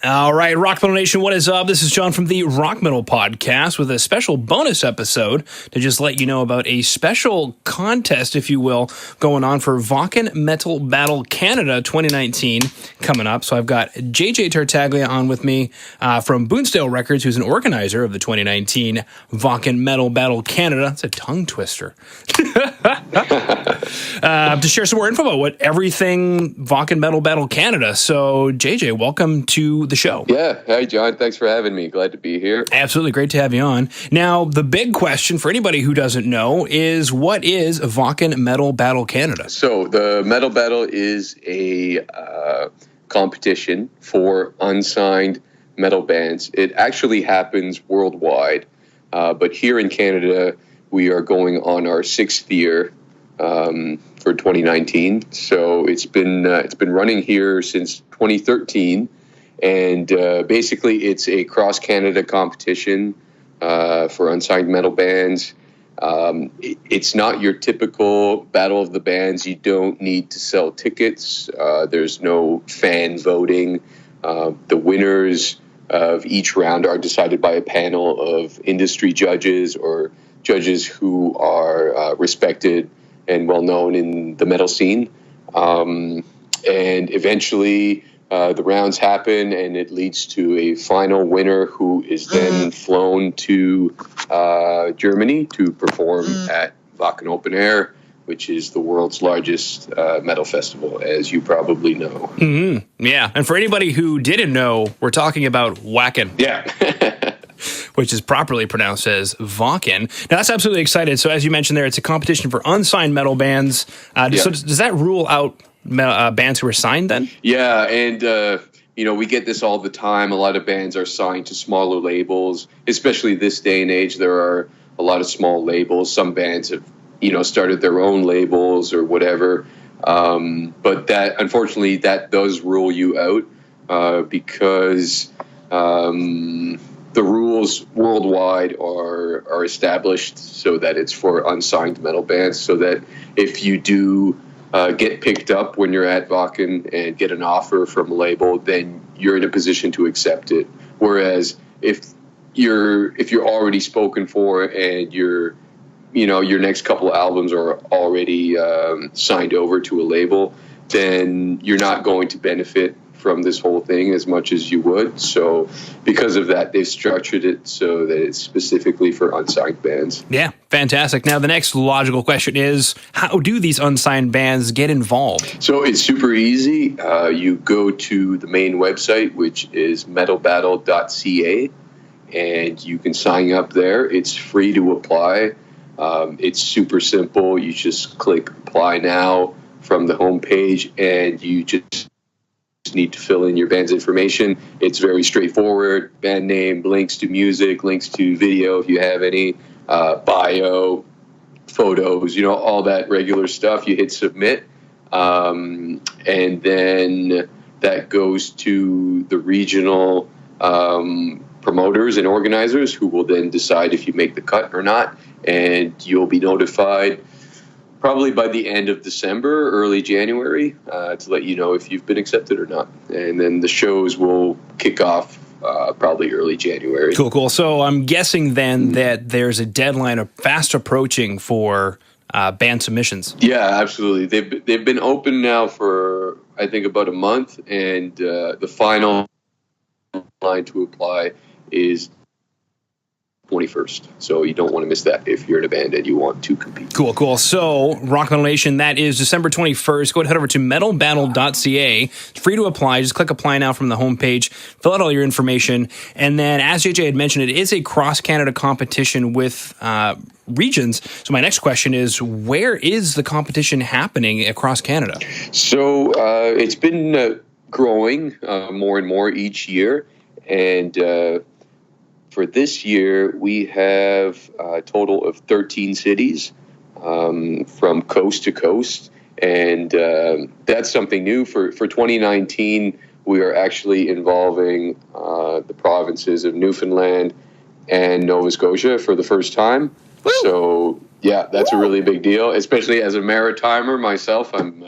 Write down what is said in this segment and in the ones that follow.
All right, Rock Metal Nation, what is up? This is John from the Rock Metal Podcast with a special bonus episode to just let you know about a special contest, if you will, going on for Wacken Metal Battle Canada 2019 coming up. So I've got JJ Tartaglia on with me from Boonsdale Records, who's an organizer of the 2019 Wacken Metal Battle Canada. It's a tongue twister. To share some more info about what everything Wacken Metal Battle Canada. So JJ, welcome to the show. Yeah. Hi, John. Thanks for having me. Glad to be here. Absolutely. Great to have you on. Now, the big question for anybody who doesn't know is, what is Wacken Metal Battle Canada? So the Metal Battle is a competition for unsigned metal bands. It actually happens worldwide, but here in Canada, we are going on our 6th year for 2019. So it's been running here since 2013. And basically, it's a cross-Canada competition for unsigned metal bands. It's not your typical Battle of the Bands. You don't need to sell tickets. There's no fan voting. The winners of each round are decided by a panel of industry judges or judges who are respected and well-known in the metal scene. And eventually, the rounds happen, and it leads to a final winner who is then flown to Germany to perform at Wacken Open Air, which is the world's largest metal festival, as you probably know. Mm-hmm. Yeah, and for anybody who didn't know, we're talking about Wacken. Yeah. Which is properly pronounced as Wacken. Now, that's absolutely exciting. So, as you mentioned there, it's a competition for unsigned metal bands. So does that rule out bands who are signed then? Yeah, and we get this all the time. A lot of bands are signed to smaller labels, especially this day and age. There are a lot of small labels. Some bands have started their own labels or whatever, but that, unfortunately, that does rule you out because the rules worldwide are established so that it's for unsigned metal bands, so that if you do get picked up when you're at Wacken and get an offer from a label, then you're in a position to accept it. Whereas if you're already spoken for and your next couple of albums are already signed over to a label, then you're not going to benefit from this whole thing as much as you would. So because of that, they've structured it so that it's specifically for unsigned bands. Yeah, fantastic. Now, the next logical question is, how do these unsigned bands get involved? So it's super easy. You go to the main website, which is metalbattle.ca, and you can sign up there. It's free to apply. It's super simple. You just click apply now from the homepage, and you just need to fill in your band's information. It's very straightforward. Band name, links to music, links to video if you have any, bio, photos, all that regular stuff. You hit submit, and then that goes to the regional promoters and organizers, who will then decide if you make the cut or not, and you'll be notified probably by the end of December, early January, to let you know if you've been accepted or not. And then the shows will kick off probably early January. Cool. So I'm guessing then that there's a deadline fast approaching for band submissions. Yeah, absolutely. They've been open now for, I think, about a month, and the final line to apply is 21st. So you don't want to miss that if you're in a band and you want to compete. Cool. So, Rock Metal Nation, that is December 21st. Go ahead over to metalbattle.ca. It's free to apply. Just click apply now from the homepage. Fill out all your information. And then, as JJ had mentioned, it is a cross-Canada competition with regions. So my next question is, where is the competition happening across Canada? So it's been growing more and more each year. And for this year, we have a total of 13 cities from coast to coast. And that's something new. For 2019, we are actually involving the provinces of Newfoundland and Nova Scotia for the first time. Woo! So, yeah, that's a really big deal, especially as a maritimer myself. I'm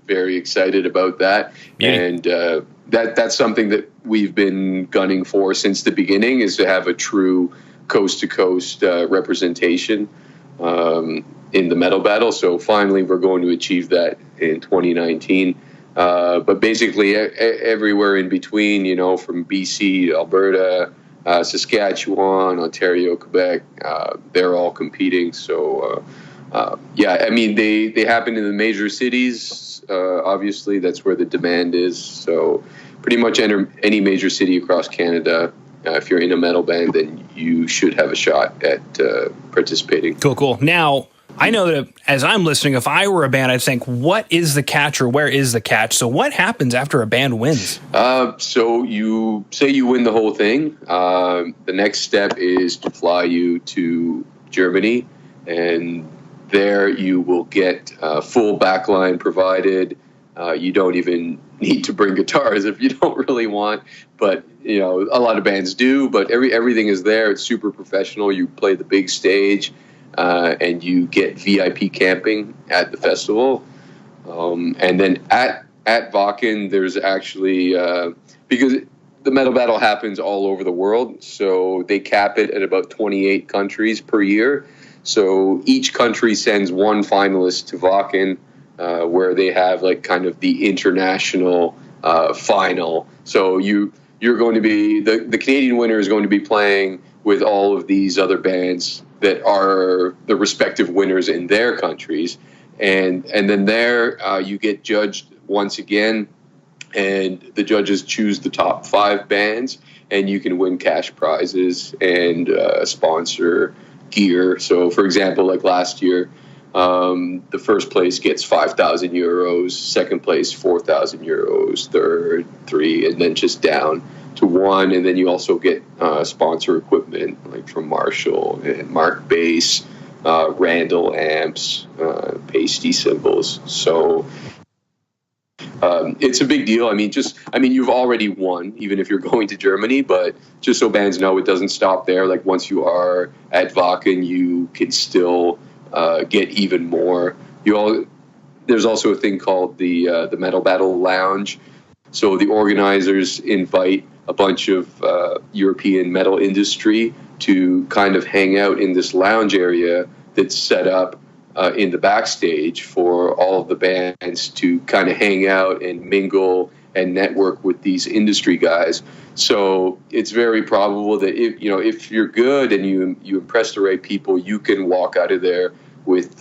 very excited about that. Yeah. And that's something that we've been gunning for since the beginning, is to have a true coast-to-coast representation in the metal battle. So finally, we're going to achieve that in 2019. But basically, everywhere in between, from BC, Alberta, Saskatchewan, Ontario, Quebec, they're all competing. So, they happen in the major cities. Obviously, that's where the demand is. So pretty much enter any major city across Canada. If you're in a metal band, then you should have a shot at participating. Cool. Now, I know that as I'm listening, if I were a band, I'd think, what is the catch, or where is the catch? So what happens after a band wins? So you say you win the whole thing. The next step is to fly you to Germany, and there you will get full backline provided. You don't even need to bring guitars if you don't really want, but a lot of bands do. But everything is there. It's super professional. You play the big stage, and you get VIP camping at the festival. And then at Wacken, there's actually because the metal battle happens all over the world, so they cap it at about 28 countries per year. So each country sends one finalist to Wacken, where they have kind of the international final. So you're going to be the Canadian winner is going to be playing with all of these other bands that are the respective winners in their countries, and then there you get judged once again, and the judges choose the top 5 bands, and you can win cash prizes and sponsor gear. So, for example, like last year, the first place gets 5,000 euros, second place 4,000 euros, third 3, and then just down to 1. And then you also get sponsor equipment like from Marshall and Mark Bass, Randall amps, Pasty cymbals. So it's a big deal. You've already won, even if you're going to Germany, but just so bands know, it doesn't stop there. Like, once you are at Wacken, you can still get even more. There's also a thing called the Metal Battle Lounge. So the organizers invite a bunch of European metal industry to kind of hang out in this lounge area that's set up in the backstage for all of the bands to kind of hang out and mingle and network with these industry guys. So it's very probable that if you're good and you impress the right people, you can walk out of there with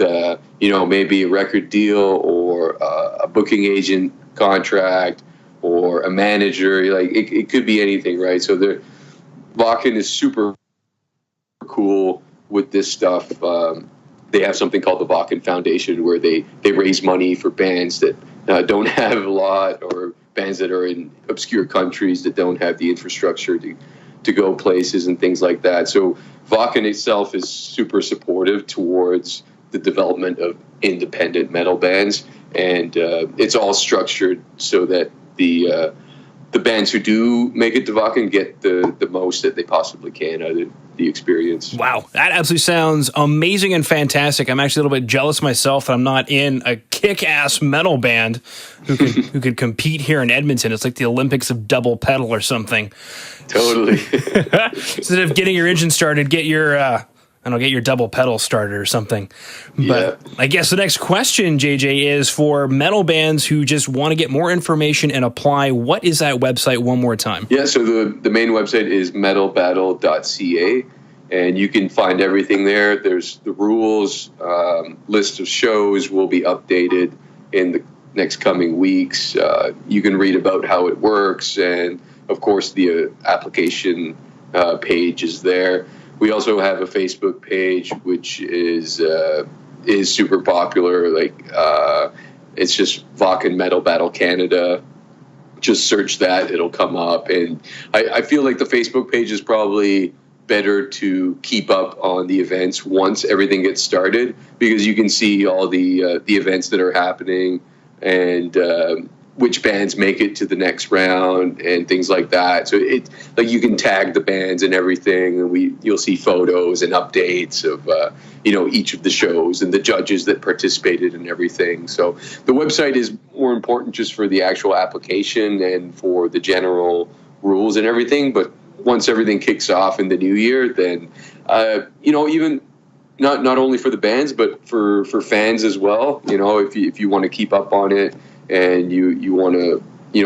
maybe a record deal or a booking agent contract or a manager. Like, it could be anything, right? So Wacken is super cool with this stuff. They have something called the Wacken Foundation, where they raise money for bands that don't have a lot, or bands that are in obscure countries that don't have the infrastructure to go places and things like that. So Wacken itself is super supportive towards the development of independent metal bands, and it's all structured so that the bands who do make it to Wacken get the most that they possibly can out of the experience. Wow, that absolutely sounds amazing and fantastic. I'm actually a little bit jealous myself that I'm not in a kick-ass metal band who could compete here in Edmonton. It's like the Olympics of double pedal or something. Totally. Instead of getting your engine started, get your double pedal started or something. But yeah. I guess the next question, JJ, is for metal bands who just want to get more information and apply. What is that website one more time? Yeah, so the main website is metalbattle.ca, and you can find everything there. There's the rules, list of shows will be updated in the next coming weeks. You can read about how it works, and of course the application page is there. We also have a Facebook page, which is super popular. It's just Wacken Metal Battle Canada. Just search that; it'll come up. And I feel like the Facebook page is probably better to keep up on the events once everything gets started, because you can see all the events that are happening and which bands make it to the next round and things like that. So you can tag the bands and everything, and you'll see photos and updates of each of the shows and the judges that participated and everything. So the website is more important just for the actual application and for the general rules and everything. But once everything kicks off in the new year, then, even not only for the bands, but for fans as well, if you want to keep up on it and you want to,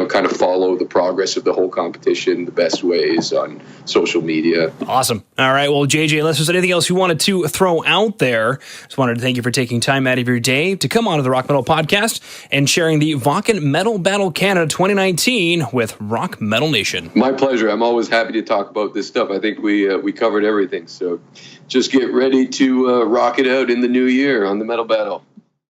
kind of follow the progress of the whole competition, the best ways on social media. Awesome. All right. Well, JJ, unless there's anything else you wanted to throw out there, just wanted to thank you for taking time out of your day to come on to the Rock Metal Podcast and sharing the Wacken Metal Battle Canada 2019 with Rock Metal Nation. My pleasure. I'm always happy to talk about this stuff. I think we covered everything. So just get ready to rock it out in the new year on the Metal Battle.